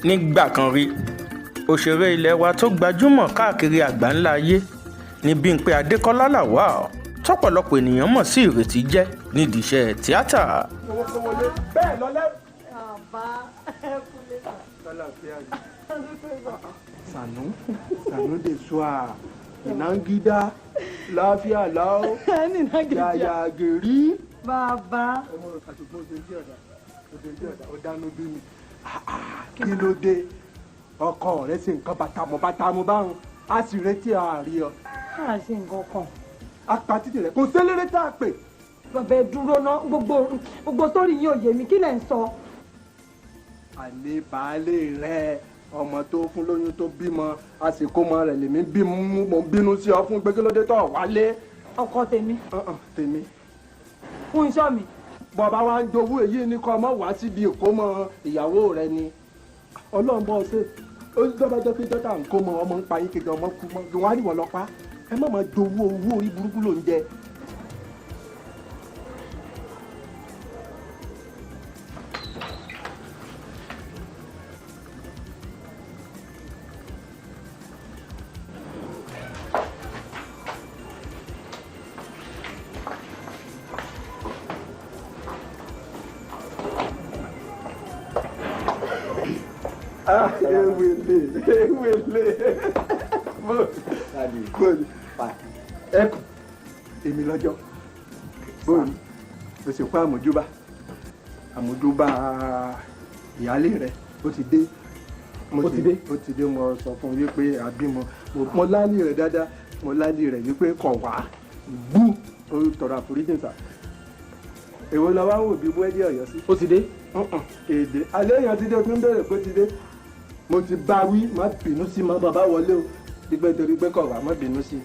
nígbà kan rí òṣèré ilé wa tó gbajúmọ̀ káàkiri àgbáńlá ayé ní Bimpe Adekola làwà tọ́pọ̀lọpọ̀ ènìyàn mọ̀ sí Ireti jẹ́ nídìí iṣẹ́ tíátà. bẹ́ẹ̀ lọ́lẹ́. Sànú de soa ìnágídá láfíà láó yàyà gèrí. Bàbá. Ọ̀dánú bí mi kí ló dé ọkọ rẹ ṣe nǹkan bàtàmù báwọn a sì retí àárí ọ. a ṣe nǹkan kan. apatiti rẹ kò séléré tá a pè. bàbá ẹ dúró ná gbogbo sórí yín ò yé mi kí lẹ̀ ń sọ. àlè baálé rẹ ọmọ tó fún lóyún tó bímọ àsìkò ọmọ rẹ lèmi bínú sí ọ fún gbégélódé tó wálé. ọkọ tèmi. tèmi. fún iṣọ́ mi. bàbá wa ń jowú èyí ní kọ́ ọmọ wá síbi ìkómọ ìyàwó rẹ ni ọlọ́run bọ́ ṣe ó dọ́bàjọ́ pé dọ́tà ń kó mọ ọmọ ń pa yín kejì ọmọ kú mọ́ wọn á rí wọn lọ pa ẹ má máa jowú owó orí burúkú ló ń jẹ. ewele ẹkùn èmi lọ́jọ́ bóyá o sì kó àmójúbà ìyáálé rẹ ó ti dé ó ti dé mo sọ fún yín pé àbímọ mo láàlì rẹ dáadáa mo láàlì rẹ wípé kọ̀ wá gbú ó tọrọ àforíjì sà èwo la wá ń wò bí búrẹ́dì ọ̀yọ́ sí. ó ti dé. èdè alẹ́ èèyàn ti dé o tún bẹ̀rẹ̀ pé ti dé mo ti bá wí má bínú sí má bàbá wọlé o dígbẹ́ torí pé kọ̀ wá má bínú sí.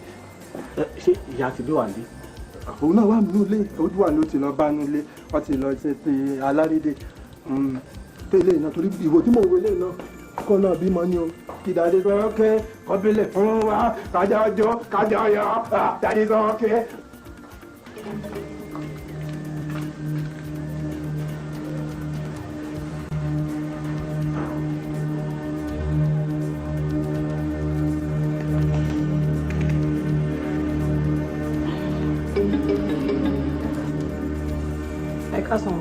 ṣé ìyá ti bí wà ní. òun náà wà nínú ilé ojú wa ló ti lọ bá nínú ilé wọ́n ti lọ ṣe ti alárédè tó ilé iná torí ìwò tí mò ń wọlé náà kó náà bímọ ni o kìdàdé sọ́kẹ́ kọ́bílẹ̀ fún wa kájà ọjọ́ kájà ọyọ́ dàdé sọ́kẹ́. Kásán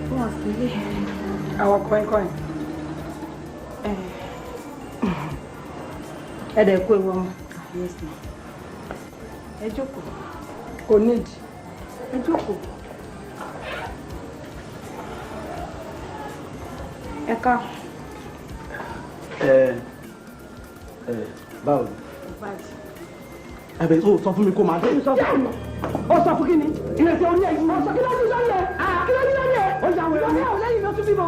fún àsìlè àwọn kọ́ńkọ́ń ẹ̀ẹ́dẹ̀ kó ewu ọmọ ẹ jókòó kò nídìí ẹ jókòó ẹ ká. báwo ni. ẹ̀bẹ̀ tó sọ fún mi kó máa dé. ó sọ fún kí ni Ireti orí ẹ̀yìn ó sọ kí ló ní lórí ẹ̀ kí ló ní lórí ẹ̀ ó yà wọ̀ lórí ẹ̀ lẹ́yìn ló tún bímọ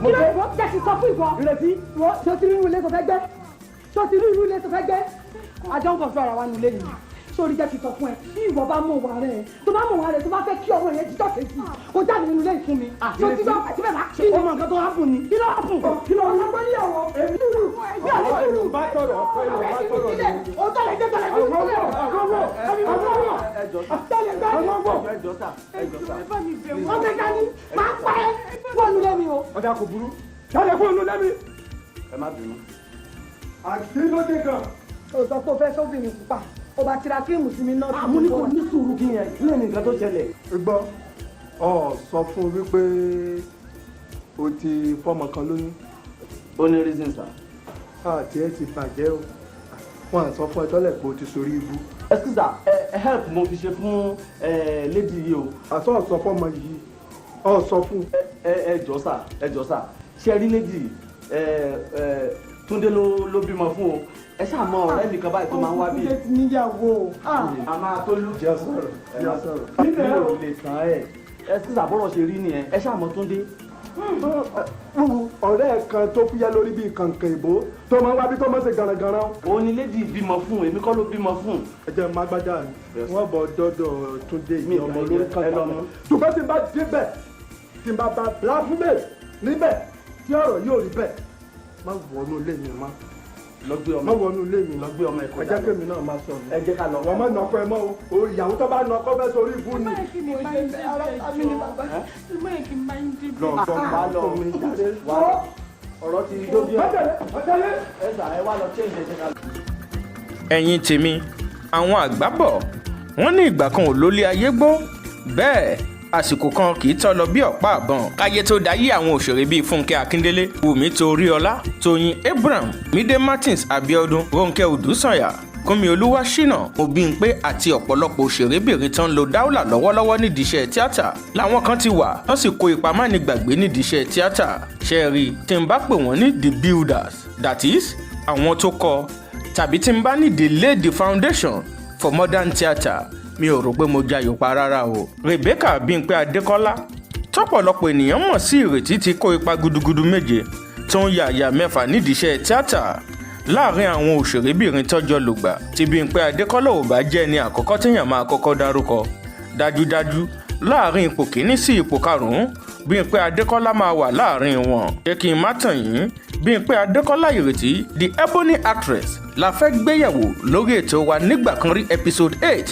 kí ló ní jẹ́ kí sọ fún ìbọn Ireti wọ́n ṣé o ti rí irú ilé tó fẹ́ gbẹ́ ṣé o ti rí irú ilé tó fẹ́ gbẹ́ àjọ ń kọ̀ọ̀tún ara wa nílé yìí sórí jẹ́ kí sọ fún ẹ bí ìwọ bá mọ̀ wà rẹ̀ tó bá mọ̀ wà rẹ̀ tó bá fẹ́ kí ọmọ yẹn jíjọ́ kejì ó jáde nínú ilé ìfún mi tó ti gbọ́ àti bẹ́ẹ̀ bá kí ọmọ nǹkan tó wá fún ni kí ló wá fún kí ló wá fún níyàwó èmi dúró ẹgbẹ́ àlẹ́ dúró bá tọrọ ó tọ̀lé jẹ́ tọ̀lé ọ̀dà kò burú jáde fún olú lẹ́mi. ẹ má bínú. àti lóde kan. o sọ pé o fẹ́ sóbìnrin pupa o bá tira kírìmù sí mi náà. àmúnikò ní sùúrù kí yẹn kí lè ní nǹkan tó ṣẹlẹ̀. gbọ́ ọ sọ fún wípé o ti fọmọ kan lóyún. ó ní reason sir. àti ẹ ti bàjẹ́ o wọn à sọ fún ẹ tọ́lẹ̀ pé o ti sorí ibú. excuse help mo fi ṣe fún lady yìí o. àsọ ọ̀sọ́ fọmọ yìí ọ sọ fún. ẹ jọ sà ṣe rí lady Túndé ló bímọ fún o ẹ ṣáà mọ ọ̀rẹ́ mi kan báyìí tó máa ń wá bí. Túndé ti níyàwó. a máa tó lù. jẹ́ sọ̀rọ̀ mi ò lè kàn ẹ́ excuse àbọ̀rọ̀ ṣe rí nìyẹn ẹ ṣáà mọ Túndé. ọ̀rẹ́ kan tó fúyẹ́ lórí bíi kàǹkàn ìbò tó máa ń wá bí tó máa ń ṣe gànàgànà. òun ni lady bímọ fún èmi kọ́ ló bímọ fún. ẹ jẹ́ má gbádà wọ́n bọ̀ dọ́dọ̀ Túndé mi ọmọ lórí ẹ lọ́mọ. ṣùgbọ́n tí n bá débẹ̀ tí n bá bá bláfúmẹ̀ níbẹ̀ tí ọ̀rọ̀ yóò rí bẹ́ẹ̀ má wọnú ilé mi má. lọ gbé ọmọ má wọnú ilé mi lọ gbé ọmọ ẹ̀kọ́ ẹ jẹ́ kémi náà má sọ mi. ẹ jẹ́ ká lọ. wọ́n má nọkọ ẹ mọ́ o ìyàwó tó bá nọkọ fẹ́ sórí ibú ni. ọ̀rọ̀ ti dójú ẹ̀ sà ẹ wá lọ change ẹ̀ ṣe ká. ẹ̀yin tèmi àwọn àgbà bọ̀ wọ́n ní ìgbà kan ò lólé ayé gbó bẹ́ẹ̀ àsìkò kan kì í tọ́ lọ bí ọ̀pá àbọ̀n káyé tó dáyé àwọn òṣèré bíi Fúnkẹ́ Akíndélé Wùmí Toríọlá Tóyìn Abraham Mídé Martins Abíọ́dún Rónkẹ́ Odùsànyà Kúnmi Olúwaṣínà Bímpé àti ọ̀pọ̀lọpọ̀ òṣèrébìnrin tán lo dáúlà lọ́wọ́lọ́wọ́ nídìí iṣẹ́ tíátà làwọn kan ti wà wọ́n sì kó ipa má ní gbàgbé nídìí iṣẹ́ tíátà ṣe rí tí n bá pè wọ́n ní the builders that is àwọn tó kọ́ tàbí tí n bá ní the laid the foundation for modern theatre mi ò rò pé mo jayò pa rárá o. Rebecca Bimpe Adekola tọ́pọ̀lọpọ̀ ènìyàn mọ̀ sí Ireti ti kó ipa gudugudu méje tó ń yàyà mẹ́fà nídìí iṣẹ́ tíátà láàrin àwọn òṣèrébìnrin tọ́jọ́ lògbà tí Bimpe Adekola ò bá jẹ́ ní àkọ́kọ́ téèyàn máa kọ́kọ́ dárúkọ dájúdájú láàrin ipò kìíní sí ipò karùn-ún Bimpe Adekola máa wà láàrin wọn. Jẹ́ kí n má tàn yín Bimpe Adekola Ireti the ebony actress la fẹ́ gbéyẹ̀wò lórí ètò wa nígbà kan rí episode 8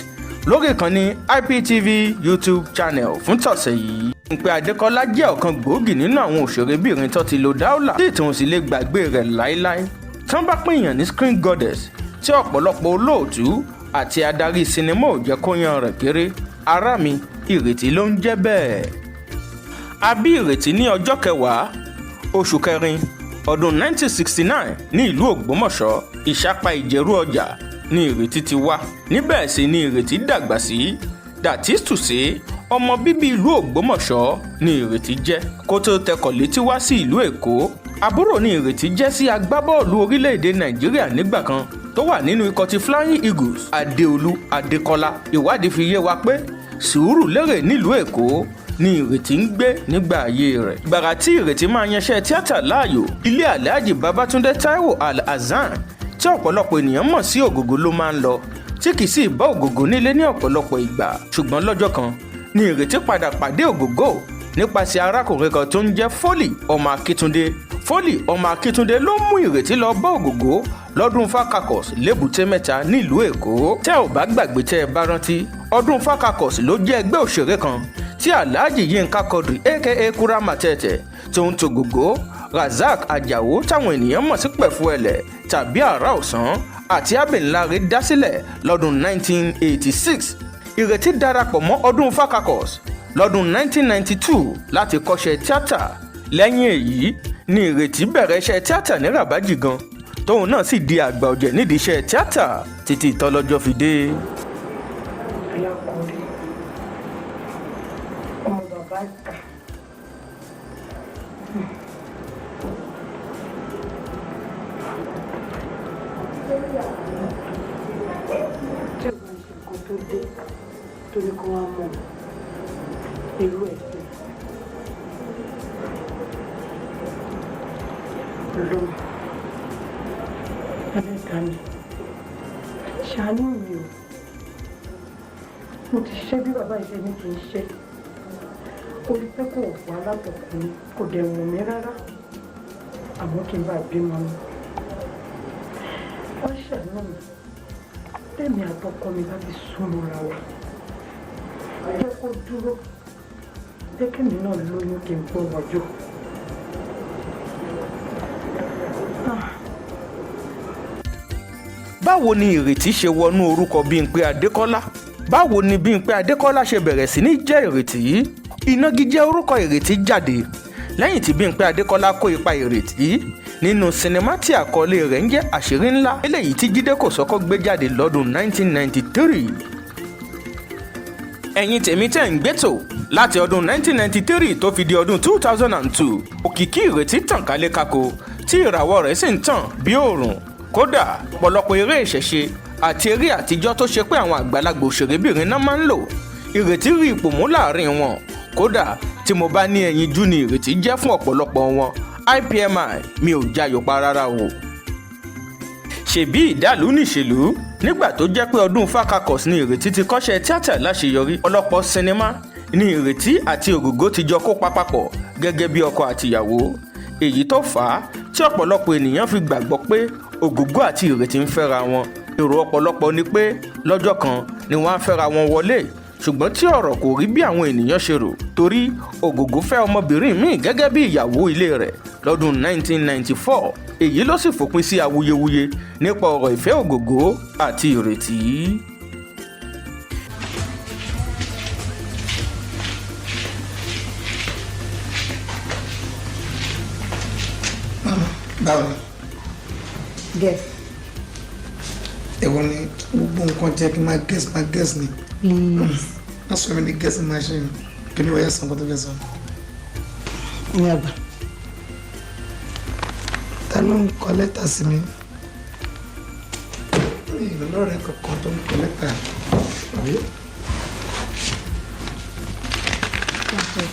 lórí ìkànnì IPTV YouTube channel fún tọ̀sẹ̀ yìí. Bimpe Adekola jẹ́ ọ̀kan gbòógì nínú àwọn òṣèrébìnrin tó ti lo dáúlà tí ìtàn sì lè gbàgbé rẹ̀ láéláé. tí wọ́n bá pèèyàn ní screen goddess tí ọ̀pọ̀lọpọ̀ olóòtú àti adarí sinimá ò jẹ́ kó yan rẹ̀ kéré ará mi Ireti ló ń jẹ́ bẹ́ẹ̀. A bí Ireti ní ọjọ́ 10 oṣù kẹrin ọdún 1969 ní ìlú Ògbómọ̀ṣọ́ Ìṣàpá Ìjẹ̀rú Ọjà ní Ireti ti wá. Níbẹ̀ sì ni Ireti dàgbà sí. That is to say ọmọ bíbí ìlú Ògbómọ̀ṣọ́ ni Ireti jẹ́ kó tó tẹkọ̀ létí wá sí ìlú Èkó. Àbúrò ni Ireti jẹ́ sí agbábọ́ọ̀lù orílẹ̀-èdè Nàìjíríà nígbà kan tó wà nínú ikọ̀ ti Flying Eagles Adéolú Adékọlá. Ìwádìí fi yé wa pé Sùúrùlérè nílùú Èkó ni Ireti ń gbé nígbà ayé rẹ̀. Gbàrà tí Ireti máa yanṣẹ́ tíátà láàyò ilé Alhaji Babátúndé Táíwò Al-Hasan tí ọ̀pọ̀lọpọ̀ ènìyàn mọ̀ sí Ògògó ló máa ń lọ tí kì í sì bá Ògògó nílé ní ọ̀pọ̀lọpọ̀ ìgbà. Ṣùgbọ́n lọ́jọ́ kan ni Ireti padà pàdé Ògògó nípasẹ̀ arákùnrin kan tó ń jẹ́ Fólì ọmọ Akíntúndé. Fólì ọmọ Akíntúndé ló mú Ireti lọ bá Ògògó lọ́dún Fákakọ̀s lébùté mẹ́ta nílùú Èkó. Tẹ́ ò bá gbàgbé tẹ́ ẹ bá rántí ọdún Fákakọ̀s ló jẹ́ ẹgbẹ́ òṣèré kan tí Alhaji Yínká Quadri aka Kurama Tẹ́tẹ́ tó ń tògògó Razak Àjàó táwọn ènìyàn mọ̀ sí Pẹ̀fúẹ̀lẹ̀ tàbí Àrà Ọ̀sán àti Abẹ́ńláre dá sílẹ̀ lọ́dún 1986. Ireti darapọ̀ mọ́ ọdún Fákakọ̀s lọ́dún 1992 láti kọ́ṣẹ́ tíátà. Lẹ́yìn èyí ni Ireti bẹ̀rẹ̀ iṣẹ́ tíátà ní Ràbájì gan tóun náà sì di àgbà ọ̀jẹ̀ nídìí iṣẹ́ tíátà títí tọ́lọ́jọ́ fi dé. tó ní kó wá mọ̀ irú ẹ̀ lọ́wọ́ ẹlẹ́ta ni ṣàánú mi o mo ti ṣe bí bàbá ìṣe ní kì í ṣe orí pé kò wà látọkùnrin kò dẹ̀ wọ̀n mí rárá àmọ́ kí n bá bímọ ni wọ́n ṣàánú mi tẹ̀mí àtọkọ mi bá ti súnmọ́ra wa jẹ́ kó dúró jẹ́ kẹ́mi náà lóyún kí n gbọ́ wọ́jọ́. Báwo ni Ireti ṣe wọnú orúkọ Bimpe Adekola? Báwo ni Bimpe Adekola ṣe bẹ̀rẹ̀ sí ní jẹ́ Ireti? Ìnagijẹ orúkọ Ireti jáde lẹ́yìn tí Bimpe Adekola kó ipa Ireti nínú sinimá tí àkọlé rẹ̀ ń jẹ́ Àṣírí Ńlá eléyìí tí Jídé Kòsọ́kọ́ gbé jáde lọ́dún 1993. Ẹ̀yin tèmi tẹ́ ń gbẹ́tò láti ọdún 1993 tó fi di ọdún 2002 òkìkí Ireti tàn kálé kákó tí ìràwọ̀ rẹ̀ sì ń tàn bí òòrùn. Kódà pọ̀lọpọ̀ eré ìṣẹ̀ṣe àti eré àtijọ́ tó ṣe pé àwọn àgbàlagbà òṣèrébìnrin náà máa ń lò Ireti rí ipò mú láàrin wọn. Kódà tí mo bá ní ẹyinjú ni Ireti jẹ́ fún ọ̀pọ̀lọpọ̀ wọn. IPMI mi ò jayò pa rárá o. Ṣèbí ìdálù níṣèlú nígbà tó jẹ́ pé ọdún Fákakọ̀s ni Ireti ti kọ́ṣẹ́ tíátà láṣeyọrí. Ọ̀pọ̀lọpọ̀ sinimá ni Ireti àti Ògògó ti jọ kópa papọ̀ gẹ́gẹ́ bí ọkọ àtìyàwó. Èyí tó fà á tí ọ̀pọ̀lọpọ̀ ènìyàn fi gbàgbọ́ pé Ògògó àti Ireti ń fẹ́ra wọn. Èrò ọ̀pọ̀lọpọ̀ ni pé lọ́jọ́ kan ni wọ́n á fẹ́ra wọn wọlé ṣùgbọ́n tí ọ̀rọ̀ kò rí bí àwọn ènìyàn ṣe rò torí Ògògó fẹ́ ọmọbìnrin míì gẹ́gẹ́ bí ìyàwó ilé rẹ̀ lọ́dún 1994 èyí ló sì fòpin sí awuyewuye nípa ọ̀rọ̀ ìfẹ́ Ògògó àti Ìrètí. Báwo ni? Guess. Èwo ni gbogbo nǹkan jẹ́ kí n máa guess ni. Please. Má sọ mi ní guessing machine. Kí ni wọ́n yẹ sọ nǹkan tó fẹ́ sọ? Ní àgbà. Ta ló ń kọ lẹ́tà sí mi? Mi ò lọ́rẹ̀ẹ́ kankan tó ń kọ lẹ́tà. Àbí? Okay.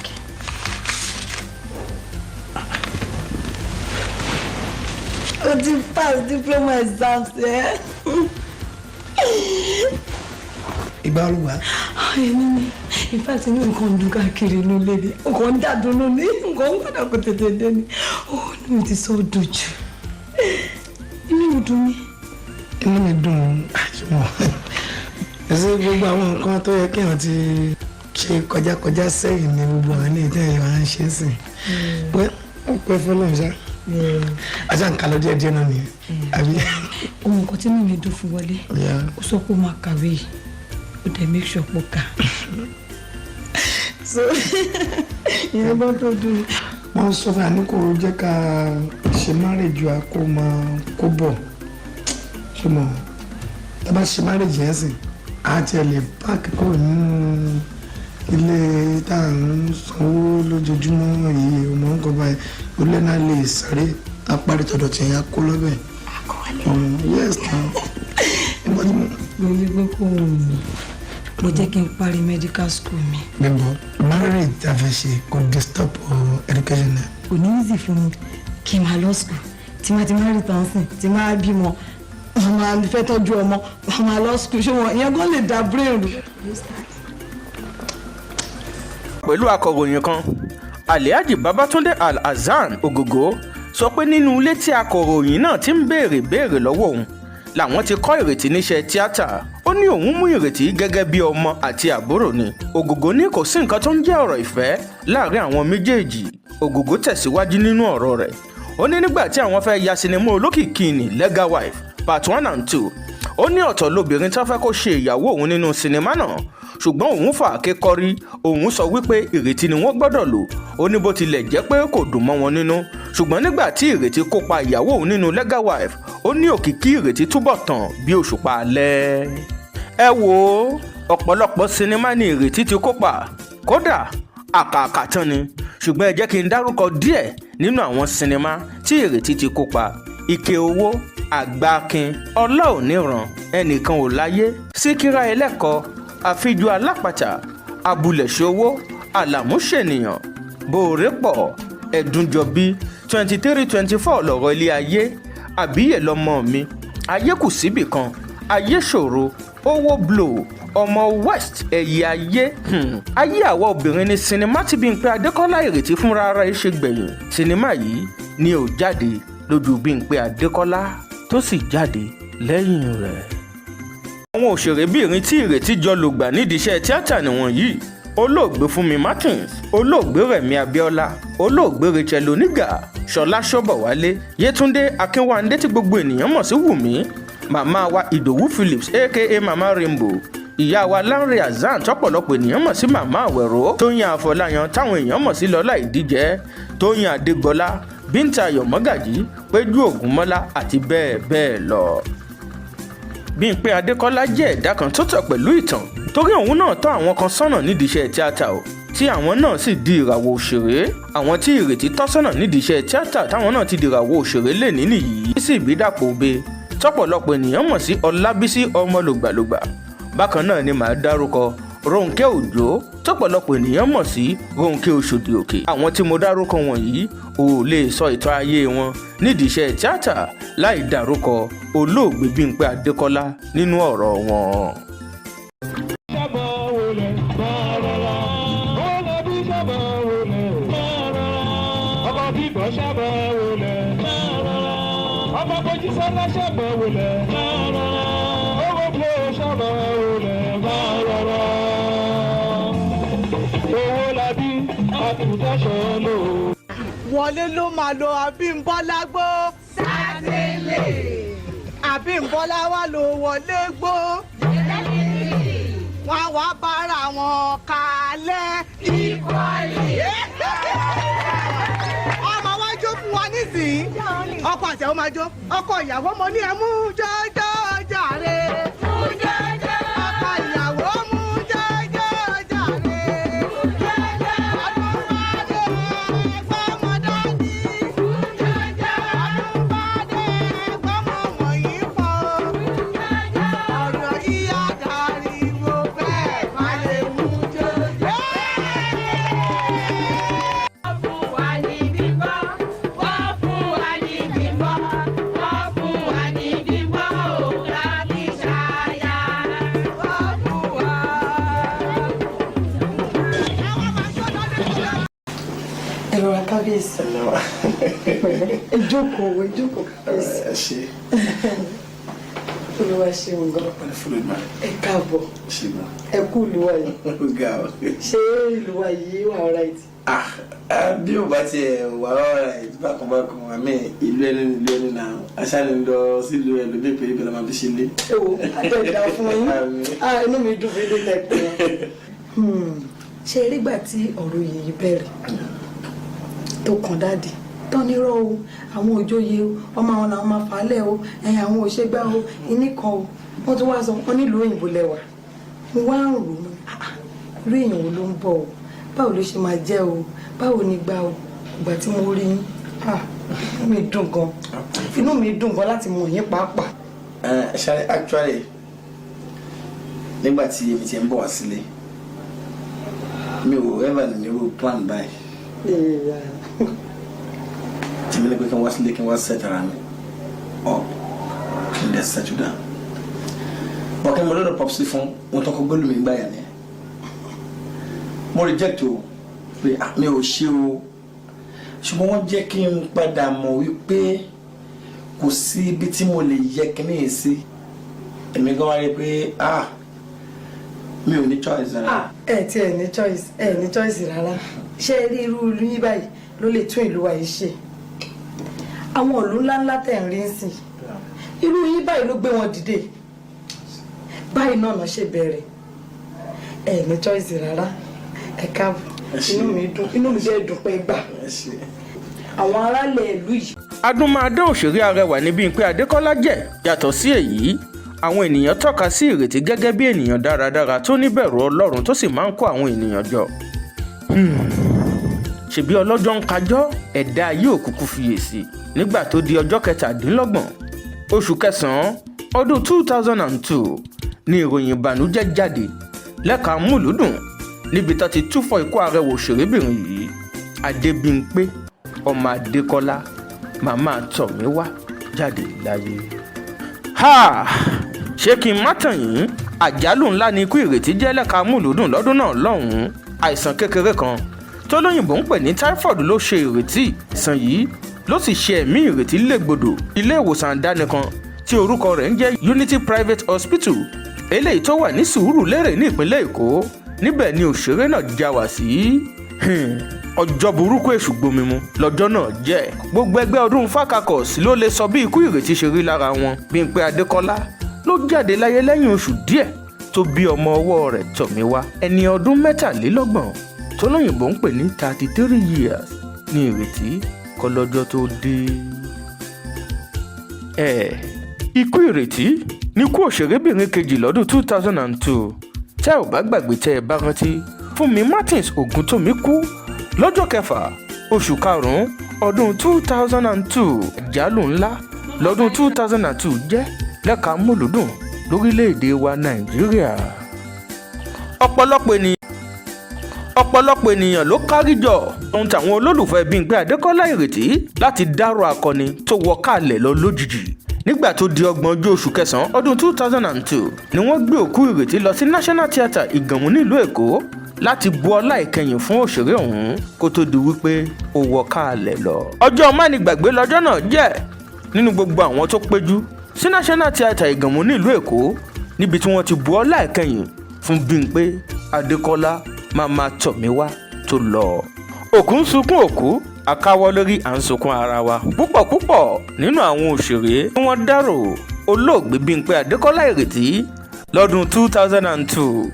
O ti pass diploma exams ẹ. Ìgbà olúwa. In fact, inú nǹkan dùn káàkiri inú ilé ni. Nǹkan dàdún inú ní. Nǹkan ń padà kó tètè dé ni. Ó ní mi ti sọ dùn jù. Inú mi dùn mí. Inú mi dùn àjùmọ̀. Ẹ̀sìn gbogbo àwọn nǹkan tó yẹ kí èèyàn ti ṣe kọjá sẹ́yìn ni gbogbo àwọn ilé ìjẹ́ ìwà ń ṣe sìn. Pé ó pẹ́ fọ́lọ́run ṣá. Ajá ń kalọ̀ díẹ̀ náà nìyẹn. Àbí? Ohun kan tí inú mi dùn fún Wọlé. Ó sọ pé ó máa kàwé yìí. Ó dẹ̀ make sure pọ̀ ká. So ìyẹn bá tó dùn. Wọ́n sọ fún àníkò jẹ́ ká ṣe marriage wa kó máa kó bọ̀. Ṣùgbọ́n tá a bá ṣe marriage yẹn sìn, a ti lè páàkì kúrò nínú ilé tá à ń sanwó lójoojúmọ́ yìí ọmọ nǹkan báyìí olè náà lè sáré apárí tọ̀dọ̀ tí ẹ̀yà kó lọ́bẹ̀. Yes na. Mo ní pé kó mo jẹ́ kí n parí medical school mi. Bimbo, marriage tá a fẹ́ ṣe kò disturb education náà. Kò ní easy fún mi kí n máa lọ school tí máa ti máa rí tán sìn tí máa bímọ máa fẹ́ tọ́jú ọmọ máa lọ school ṣé wọn ìyẹn gan lè da brain rú. Pẹ̀lú akọ̀ròyìn kan Alhaji Babatunde Al-Hasan Ògògó sọ pé nínú ilé tí akọ̀ròyìn náà ti ń béèrè lọ́wọ́ òun làwọn ti kọ́ Ìrètí níṣẹ́ tíátà. Ó ní òun mú Ìrètí gẹ́gẹ́ bí ọmọ àti àbúrò ni. Ògògó ní kò sí nǹkan tó ń jẹ́ ọ̀rọ̀ ìfẹ́ láàrin àwọn méjèèjì. Ògògó tẹ̀síwájú nínú ọ̀rọ̀ rẹ̀. Ó ní nígbà tí àwọn fẹ́ ya sinimá olókìkí ni Legal Wife Part 1 and 2. Ó ní ọ̀tọ̀ lóbìnrin tó fẹ́ kó ṣe ìyàwó òun nínú sinimá náà ṣùgbọ́n òun fà á kékọ́rí òun sọ wípé Ìrètí ni wọ́n gbọ́dọ̀ lò. Ó ní bó tilẹ̀ jẹ́ pé kò dùn mọ́ wọn nínú ṣùgbọ́n nígbà tí Ìrètí kópa ìyàwó òun nínú Legal Wife ó ní òkìkí Ìrètí túbọ̀ tàn bí òṣùpá alẹ́. Ẹ wo ọ̀pọ̀lọpọ̀ sinimá ni Ìrètí ti kópa kódà àkàkà tán ni ṣùgbọ́n ẹ jẹ́ kí n dárúkọ díẹ̀ nínú àwọn sinimá tí Ìrètí ti kópa. Ike Owó, Àgbákin, Ọlá Òníran, Ẹnìkan ò láyé, Síkírá Ẹlẹ́kọ, Àfijù Alápàtà, Abúlẹ̀ṣowó, Àlàmúṣènìyàn, Bòrépọ̀, Ẹ̀dùnjọbí, 2324 lọ̀rọ̀ ilé ayé, Àbíyè lọmọ mi, Ayé kù síbì kan, Ayé ṣòro, Owó blow, Ọmọ West, Ẹ̀yẹ ayé. Ayé àwa obìnrin ni sinimá tí Bimpe Adekola Ìrètí fúnra ara ẹ̀ ṣe gbẹ̀yìn. Sinimá yìí ni ò jáde lójú Bimpe Adekola tó sì jáde lẹ́yìn rẹ̀. Àwọn òṣèrébìnrin tí Ìrètí jọ lògbà nídìí iṣẹ́ tíátà nìwọ̀nyí: olóògbé Fúnmi Martins, olóògbé Rẹ̀mí Abíọ́lá, olóògbé Rachel Oníga, Ṣọlá Ṣọ́bọ̀wálé, Yétúndé Akínwándé tí gbogbo ènìyàn mọ̀ sí Wùmí, màmá wa Ìdòwú Phillips aka Mama Rainbow, ìyá wa Lánrè Azan tọ́pọ̀lọpọ̀ ènìyàn mọ̀ sí Màmá Àwẹ̀ró, Tóyìn Àfọláyàn táwọn èèyàn mọ̀ sí Lọ́lá Ìdíjẹ, Tóyìn Adégbọlá, Bíntà Ayọ̀ Mọ́gàjí, Péjú Ògúnmọ́lá àti bẹ́ẹ̀ bẹ́ẹ̀ lọ. Bimpe Adekola jẹ́ ẹ̀dá kan tó tọ̀ pẹ̀lú ìtàn torí òun náà tọ́ àwọn kan sọ́nà nídìí iṣẹ́ tíátà o tí àwọn náà sì di ìràwọ̀ òṣèré. Àwọn tí Ìrètí tọ́ sọ́nà nídìí iṣẹ́ tíátà táwọn náà ti di ìràwọ̀ òṣèré lè ní nìyí sì bí Dàpọ̀ Obe tọ́pọ̀lọpọ̀ ènìyàn mọ̀ sí Ọlábísí ọmọ lògbàlògbà. Bákan náà ni màá dárúkọ Rónkẹ́ Òjó tọ́pọ̀lọpọ̀ ènìyàn mọ̀ sí Rónkẹ́ Òṣòdì Òkè. Àwọn tí mo dárúkọ wọ̀nyí ò lè sọ ìtàn ayé wọn nídìí iṣẹ́ tíátà láì dárúkọ olóògbé Bimpe Adekola nínú ọ̀rọ̀ wọn. Ọmọ wọlé ló máa lo Abímbọ́lá gbó. Sátẹ́lẹ̀. Abímbọ́lá wá ló wọlé gbó. Wọ́n wá bára wọn kalẹ̀. Ìkọlì. Ọmọ wa jó fún wa nísìnyí. Ọkọ àti àwọn máa jó. Ọkọ ìyàwó mo ní ẹ mú jọjọ jàre. Mú jọjọ. Ọkọ ìyàwó mú jọjọ jàre. Mú jọjọ. Ọdún bàdé gbọ́mọ dání. Mú jọjọ. Ọdún bàdé gbọ́mọ wọ̀nyí pọ̀. Mú jọjọ. Ọ̀rọ̀ yíyá darí mo fẹ́ má lè mú jọjọ. Ẹ̀rọ kábíyèsí. Ìjókòó kábíyèsí. Olúwa ṣeun gan. Ẹ káàbọ̀. Ẹ kú ìlúwa yìí. Ṣé ìlúwa yìí wà alright? Bí o bá tiẹ̀ wà alright bákan àmì ìlú ẹni náà aṣáájú ń lọ sí ìlú ẹ lóbi pé ibẹ̀ la máa fi ṣe lé. Ẹ wo àtẹ̀dá fún yín. Inú mi dùn fún ilé tẹ̀pẹ́. Ṣé nígbà tí ọ̀rọ̀ yìí bẹ̀rẹ̀ tó kàn dáàdì tán nírọ̀ o àwọn òjòyè o ọmọ àwọn làwọn máa fàálẹ̀ o ẹ̀yìn àwọn òṣègbà o iní kan o wọ́n tún wá sọ wọ́n nílùú òyìnbó lẹ́wà mo wá ń rò ó irú èèyàn wo ló ń bọ̀ o báwo ló ṣe máa jẹ́ o báwo ni gbà o ìgbà tí mo rí yín inú mi dùn gan láti mọ̀ yín pàápàá. Ṣáà actually nígbà tí èmi ti ń bọ̀ wá sílé mi ò ever ní irú plan báyìí. Tí mi ní pé kí n wá sílé kí n wá set ara mi up kí n dẹ̀ settle down. Bọ̀ kí n mọ lọ́dọ̀ pop sí fún wọn tó kọ́ gbọ́dọ̀ mi gbáyà ni. Mo reject o pé mi ò ṣe o ṣùgbọ́n wọ́n jẹ́ kí n padà mọ̀ wípé kò sí ibi tí mo lè yẹ kíní yìí sí. Èmi gan wá rí pé mi ò ní choice rárá. Ẹ tí ẹ ní choice rárá. Ṣé ẹ rí irú ìlú yín báyìí ló lè tún ìlú wa yìí ṣe? Àwọn ìlú ńláńlá tẹ̀ ń rí sí irú yín báyìí ló gbé wọn dìde. Báyìí náà ṣe bẹ̀rẹ̀. Ẹ ní choice rárá. Ẹ káàbọ̀. Inú mi jẹ́ dùn pé gbà. Àwọn aráàlẹ̀ ìlú yìí. Adúmáadé òṣèré arẹwà ní Bímpé Adekola jẹ́. Yàtọ̀ sí èyí, àwọn ènìyàn tọ́ka sí Ireti gẹ́gẹ́ bí ènìyàn dáradára tó níbẹ̀rù Ọlọ́run tó sì máa ń kó àwọn ènìyàn jọ. Ṣebí ọlọ́jọ́ ń kájọ́ ẹ̀dá ayé òkùnkùn fiyèsí nígbà tó di ọjọ́ 27 oṣù kẹsàn-án ọdún 2002 ní ìròyìn ìbànújẹ́ jáde lẹ́ka múlùúdùn níbi tó ti túfọ̀ ikú arẹwà òṣèrébìnrin yìí Adebimpe ọmọ Adekola màmá Tọ̀míwá jáde láyé. Ṣé kí n má tàn yín àjálù ńlá ni ikú Ireti jẹ́ lẹ́ka múlùúdùn lọ́dún náà lọ́hùn-ún. Àìsàn kékeré kan tó lóyìnbó ń pè ní typhoid ló ṣe Ireti. Ìsàn yìí ló sì ṣe ẹ̀mí Ireti légbodò. Ilé ìwòsàn àdáni kan tí orúkọ rẹ̀ ń jẹ́ Unity Private Hospital eléyìí tó wà ní Sùúrùlérè ní ìpínlẹ̀ Èkó. Níbẹ̀ ni òṣèré náà já wá sí. Ọjọ́ burúkú èṣù gbomimu lọ́jọ́ náà jẹ́. Gbogbo ẹgbẹ́ ọdún Fakakos ló lè sọ bí ikú Ireti ṣe rí lára wọn. Bímpé Adekola ló jáde láyé lẹ́yìn oṣù díẹ̀ tó bí ọmọ ọwọ́ rẹ̀ Tọ̀míwá ẹni ọdún 23 tó lóyìnbó ń pè ní 33 years ní Ireti kọlọ́jọ́ tó dé. Ikú Ireti ní ikú òṣèrébìnrin kejì lọ́dún 2002. Tẹ́ ò bá gbàgbé tẹ́ ẹ bá rántí Fúnmi Martins Ògúntómi kú lọ́jọ́ 6 oṣù karùn-ún ọdún 2002. Àjálù ńlá lọ́dún 2002 jẹ́ lẹ́ka múlùúdùn lórílẹ̀‐èdè wa Nàìjíríà. Ọ̀pọ̀lọpọ̀ ènìyàn ló káríjọ ohun tàwọn olólùfẹ́ Bímpé Adekola Ireti láti dárò akọni tó wọ káàlẹ̀ lọ lójijì. Nígbà tó di 30 oṣù kẹsàn-án ọdún 2002 ni wọ́n gbé òkú Ireti lọ sí National Theatre Ìgànmú nílùú Èkó láti bu ọlá ìkẹyìn fún òṣèré ọ̀hún kó tó di wípé ó wọ káàlẹ̀ lọ. Ọjọ́ mánigbàgbé lọ́jọ́ náà jẹ́ nínú gbogbo àwọn tó péjú sí National Theatre Ìgànmú nílùú Èkó níbi tí wọ́n ti bu ọlá ìkẹyìn fún Bímpé Adekola màmá Tọ̀míwá tó lọ. Òkú ń sunkún òkú akáwọ́ lórí à ń sunkún ara wa. púpọ̀ nínú àwọn òṣèré tí wọ́n dárò olóògbé Bímpé Adekola Ireti lọ́dún 2002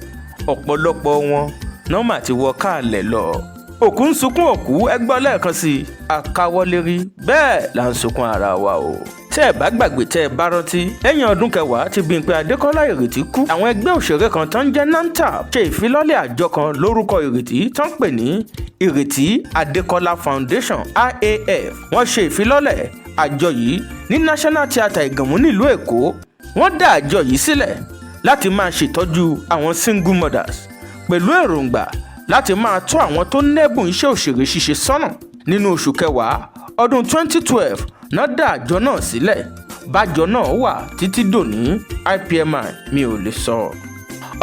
ọ̀pọ̀lọpọ̀ wọn nọ́mà ti wọ káàlẹ̀ lọ. òkú ń sunkún òkú ẹgbọ́n lẹ́ẹ̀kan sí i akáwọ́ lérí bẹ́ẹ̀ là ń sunkún ara wa o. tẹ́ ẹ bá gbàgbé tẹ́ ẹ bá rántí lẹ́yìn ọdún kẹwàá tí Bímpé Adekola Ireti kú àwọn ẹgbẹ́ òṣèré kan tó ń jẹ́ NANTAP ṣe ìfilọ́lẹ̀ àjọ kan lórúkọ Ireti tó ń pè ní Ireti Adekola Foundation IAF. wọ́n ṣe ìfilọ́lẹ̀ àjọ yìí ní National Theatre Ìgànmú nílùú Èkó. wọ́n dá àjọ yìí sílẹ̀ láti máa ṣètọ́jú àwọn single mothers pẹ̀lú èròǹgbà láti máa tọ́ àwọn tó nẹ́bùn iṣẹ́ òṣèré ṣíṣe sọ́nà. nínú oṣù kẹwàá ọdún 2012 náà dá àjọ náà sílẹ̀. bájọ náà wà títí dòní IPMI mi ò lè sọ.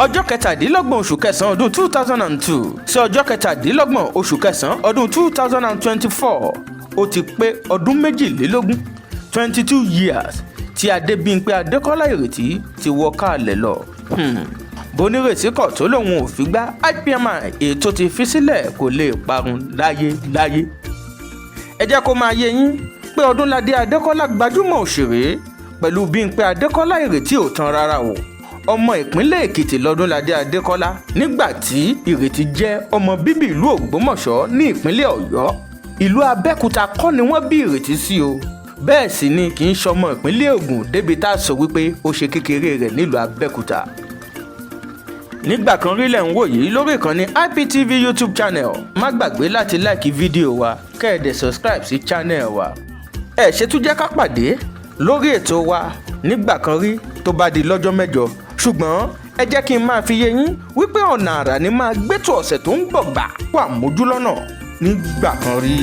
ọjọ́ kẹtàdínlọ́gbọ̀n oṣù kẹsàn-án ọdún 2002 sí ọjọ́ kẹtàdínlọ́gbọ̀n oṣù kẹsàn-án ọdún 2024 ó ti pé ọdún 22 22 years tí Adebimpe Adekola Ireti ti wọ káàlẹ̀ lọ. bonírètí kọ̀ tó lòun ò fi gbá IPMI ètò ti fi sílẹ̀ kò lè parun láyé. ẹ jẹ́ kó máa yé yín pé Ọdúnládé Adékọ́lá gbajúmọ̀ òṣèré pẹ̀lú Bímpé Adekola Ireti ò tán rárá o. ọmọ ìpínlẹ̀ Èkìtì lọ́dúnládé Adékọ́lá nígbà tí Ireti jẹ́ ọmọ bíbí ìlú Ògbómọ̀ṣọ́ ní ìpínlẹ̀ Ọ̀yọ́. ìlú Abẹ́òkúta kọ́ ni wọ́n bí Ireti sí o. bẹ́ẹ̀ sì ni kì í ṣọmọ ìpínlẹ̀ Ògùn débi tá a sọ wípé ó ṣe kékeré rẹ̀ nílùú Abẹ́òkúta. nígbà kan rí lẹ̀ ń wò yìí lórí ìkànnì IPTV YouTube channel. má gbàgbé láti láìkí fídíò wa kẹ́ẹ̀dẹ̀ subscribe sí channel wa. ẹ ṣe tún jẹ́ ká pàdé lórí ètò wa nígbà kan rí tó bá di lọ́jọ́ mẹ́jọ. ṣùgbọ́n ẹ jẹ́ kí n máa fi yé yín wípé ọ̀nà àrà ni máa gbétò ọ̀sẹ̀ tó ń bọ̀ gbà wà mójúlọ́nà nígbà kan rí.